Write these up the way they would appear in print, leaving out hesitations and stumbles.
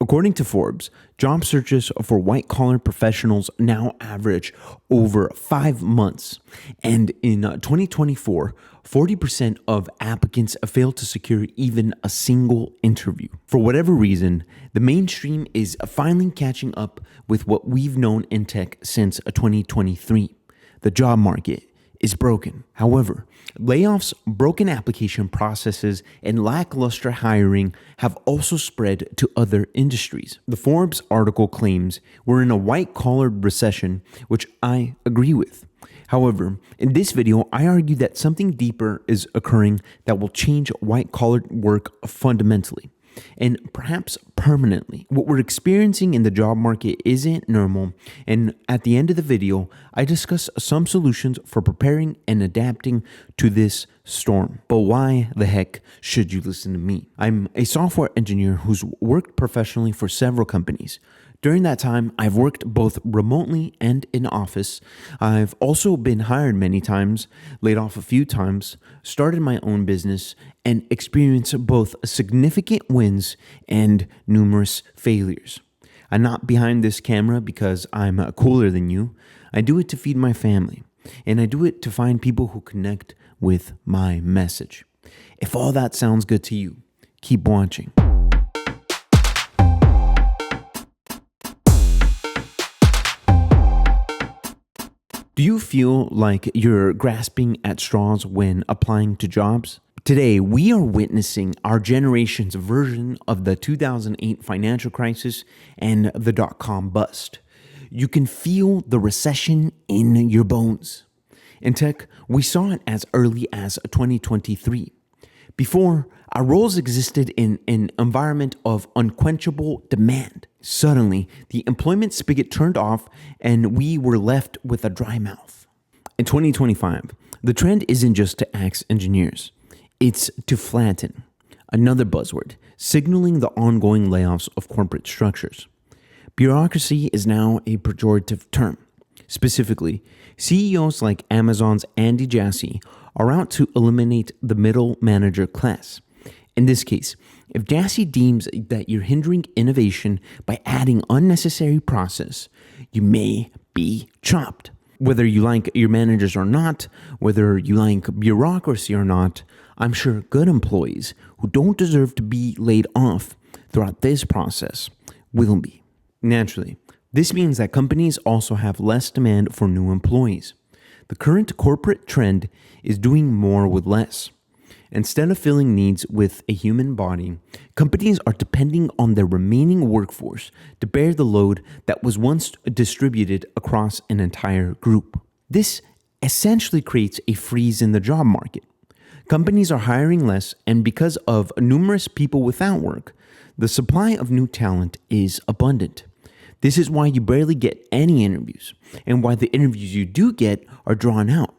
According to Forbes, job searches for white-collar professionals now average over 5 months. And in 2024, 40% of applicants failed to secure even a single interview. For whatever reason, the mainstream is finally catching up with what we've known in tech since 2023. The job market is broken. However, layoffs, broken application processes, and lackluster hiring have also spread to other industries. The Forbes article claims we're in a white-collar recession, which I agree with. However, in this video, I argue that something deeper is occurring that will change white-collar work fundamentally and perhaps permanently. What we're experiencing in the job market isn't normal, and at the end of the video, I discuss some solutions for preparing and adapting to this storm. But why the heck should you listen to me? I'm a software engineer who's worked professionally for several companies. During that time, I've worked both remotely and in office. I've also been hired many times, laid off a few times, started my own business, and experienced both significant wins and numerous failures. I'm not behind this camera because I'm cooler than you. I do it to feed my family, and I do it to find people who connect with my message. If all that sounds good to you, keep watching. Do you feel like you're grasping at straws when applying to jobs? Today, we are witnessing our generation's version of the 2008 financial crisis and the dot-com bust. You can feel the recession in your bones. In tech, we saw it as early as 2023. Before, our roles existed in an environment of unquenchable demand. Suddenly, the employment spigot turned off and we were left with a dry mouth. In 2025, the trend isn't just to axe engineers, it's to flatten. Another buzzword, signaling the ongoing layoffs of corporate structures. Bureaucracy is now a pejorative term. Specifically, CEOs like Amazon's Andy Jassy are out to eliminate the middle manager class. In this case, if Jassy deems that you're hindering innovation by adding unnecessary process, you may be chopped. Whether you like your managers or not, whether you like bureaucracy or not, I'm sure good employees who don't deserve to be laid off throughout this process will be. Naturally, this means that companies also have less demand for new employees. The current corporate trend is doing more with less. Instead of filling needs with a human body, companies are depending on their remaining workforce to bear the load that was once distributed across an entire group. This essentially creates a freeze in the job market. Companies are hiring less, and because of numerous people without work, the supply of new talent is abundant. This is why you barely get any interviews, and why the interviews you do get are drawn out.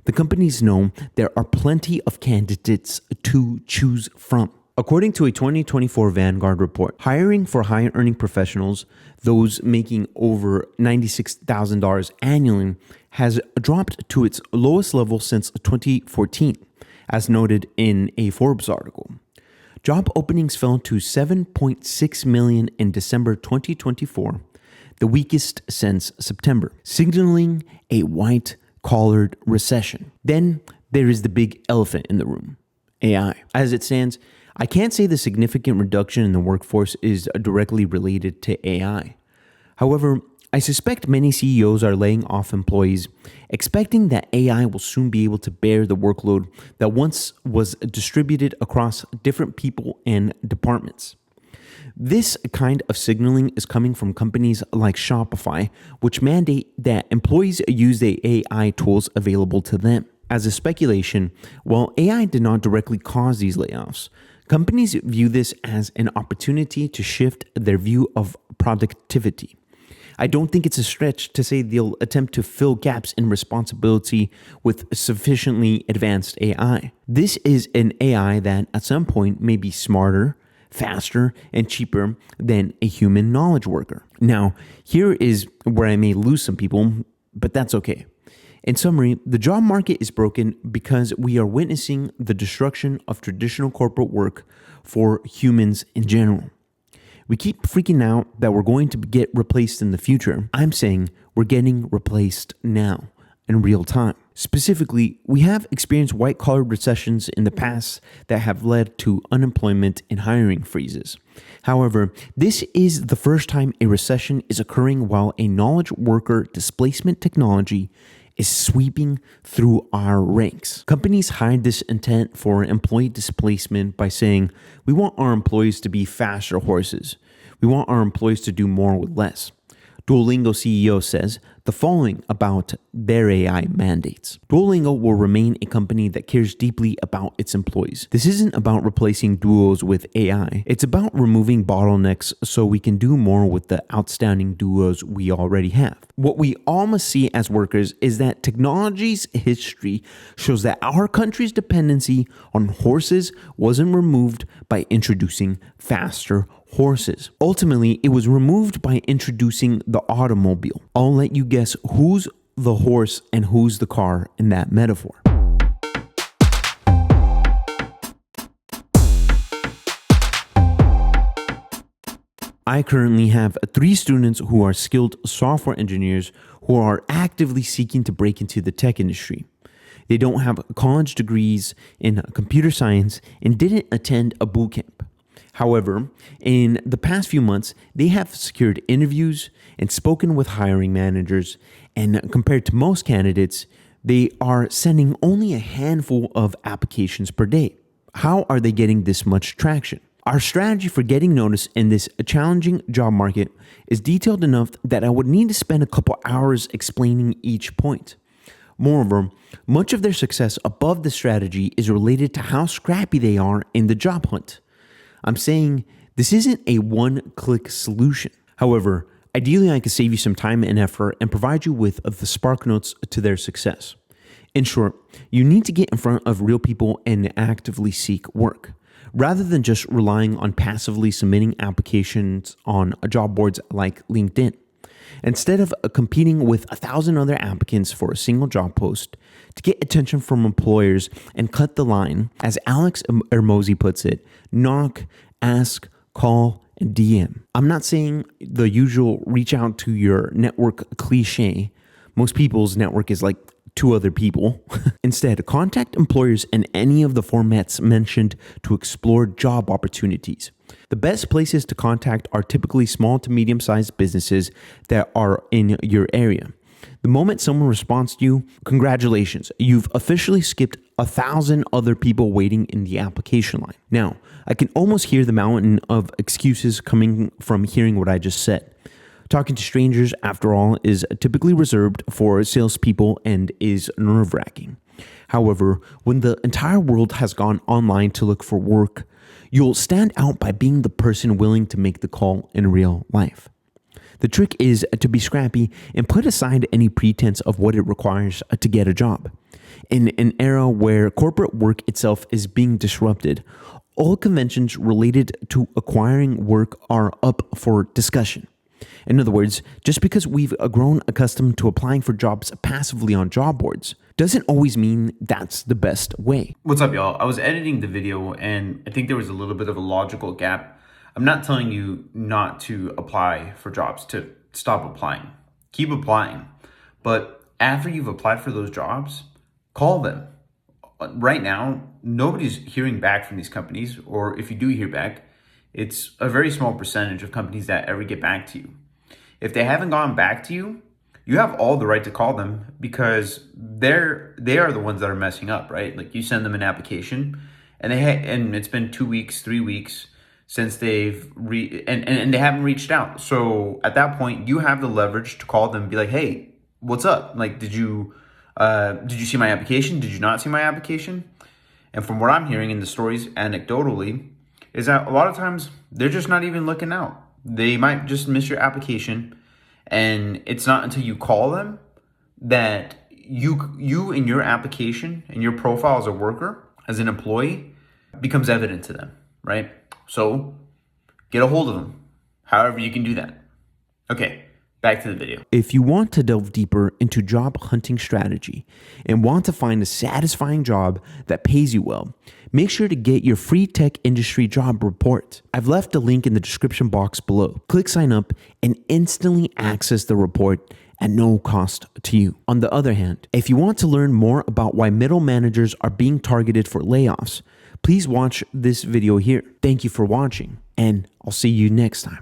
The companies know there are plenty of candidates to choose from. According to a 2024 Vanguard report, hiring for high-earning professionals, those making over $96,000 annually, has dropped to its lowest level since 2014, as noted in a Forbes article. Job openings fell to 7.6 million in December 2024, the weakest since September, signaling a white-collared recession. Then there is the big elephant in the room, AI. As it stands, I can't say the significant reduction in the workforce is directly related to AI. However, I suspect many CEOs are laying off employees, expecting that AI will soon be able to bear the workload that once was distributed across different people and departments. This kind of signaling is coming from companies like Shopify, which mandate that employees use the AI tools available to them. As a speculation, while AI did not directly cause these layoffs, companies view this as an opportunity to shift their view of productivity. I don't think it's a stretch to say they'll attempt to fill gaps in responsibility with sufficiently advanced AI. This is an AI that at some point may be smarter, faster, and cheaper than a human knowledge worker. Now, here is where I may lose some people, but that's okay. In summary, the job market is broken because we are witnessing the destruction of traditional corporate work for humans in general. We keep freaking out that we're going to get replaced in the future. I'm saying we're getting replaced now in real time. Specifically, we have experienced white-collar recessions in the past that have led to unemployment and hiring freezes. However, this is the first time a recession is occurring while a knowledge worker displacement technology is sweeping through our ranks. Companies hide this intent for employee displacement by saying, we want our employees to be faster horses. We want our employees to do more with less. Duolingo CEO says the following about their AI mandates. Duolingo will remain a company that cares deeply about its employees. This isn't about replacing duos with AI. It's about removing bottlenecks so we can do more with the outstanding duos we already have. What we all must see as workers is that technology's history shows that our country's dependency on horses wasn't removed by introducing faster horses. Ultimately, it was removed by introducing the automobile. I'll let you guess who's the horse and who's the car in that metaphor. I currently have 3 students who are skilled software engineers who are actively seeking to break into the tech industry. They don't have college degrees in computer science and didn't attend a boot camp. However, in the past few months, they have secured interviews and spoken with hiring managers, and compared to most candidates, they are sending only a handful of applications per day. How are they getting this much traction? Our strategy for getting noticed in this challenging job market is detailed enough that I would need to spend a couple hours explaining each point. Moreover, much of their success above the strategy is related to how scrappy they are in the job hunt. I'm saying this isn't a one-click solution. However, ideally I could save you some time and effort and provide you with the spark notes to their success. In short, you need to get in front of real people and actively seek work, rather than just relying on passively submitting applications on job boards like LinkedIn. Instead of competing with 1,000 other applicants for a single job post, to get attention from employers and cut the line, as Alex Hermosi puts it, knock, ask, call, and DM. I'm not saying the usual reach out to your network cliche. Most people's network is like 2 other people. Instead, contact employers in any of the formats mentioned to explore job opportunities. The best places to contact are typically small to medium-sized businesses that are in your area. The moment someone responds to you, congratulations, you've officially skipped 1,000 other people waiting in the application line. Now, I can almost hear the mountain of excuses coming from hearing what I just said. Talking to strangers, after all, is typically reserved for salespeople and is nerve-wracking. However, when the entire world has gone online to look for work, you'll stand out by being the person willing to make the call in real life. The trick is to be scrappy and put aside any pretense of what it requires to get a job. In an era where corporate work itself is being disrupted, all conventions related to acquiring work are up for discussion. In other words, just because we've grown accustomed to applying for jobs passively on job boards doesn't always mean that's the best way. What's up, y'all? I was editing the video and I think there was a little bit of a logical gap. I'm not telling you not to apply for jobs, to stop applying. Keep applying. But after you've applied for those jobs, call them. Right now, nobody's hearing back from these companies, or if you do hear back, it's a very small percentage of companies that ever get back to you. If they haven't gone back to you, you have all the right to call them because they are the ones that are messing up, right? Like you send them an application and and it's been 2 weeks, 3 weeks since they've and they haven't reached out. So at that point, you have the leverage to call them and be like, "Hey, what's up? Like, did you see my application? Did you not see my application?" And from what I'm hearing in the stories anecdotally, is that a lot of times they're just not even looking out. They might just miss your application, and it's not until you call them that you in your application and your profile as a worker, as an employee, becomes evident to them, right? So get a hold of them, however you can do that. Okay, Back to the video. If you want to delve deeper into job hunting strategy and want to find a satisfying job that pays you well, make sure to get your free tech industry job report. I've left a link in the description box below. Click sign up and instantly access the report at no cost to you. On the other hand, if you want to learn more about why middle managers are being targeted for layoffs, please watch this video here. Thank you for watching, and I'll see you next time.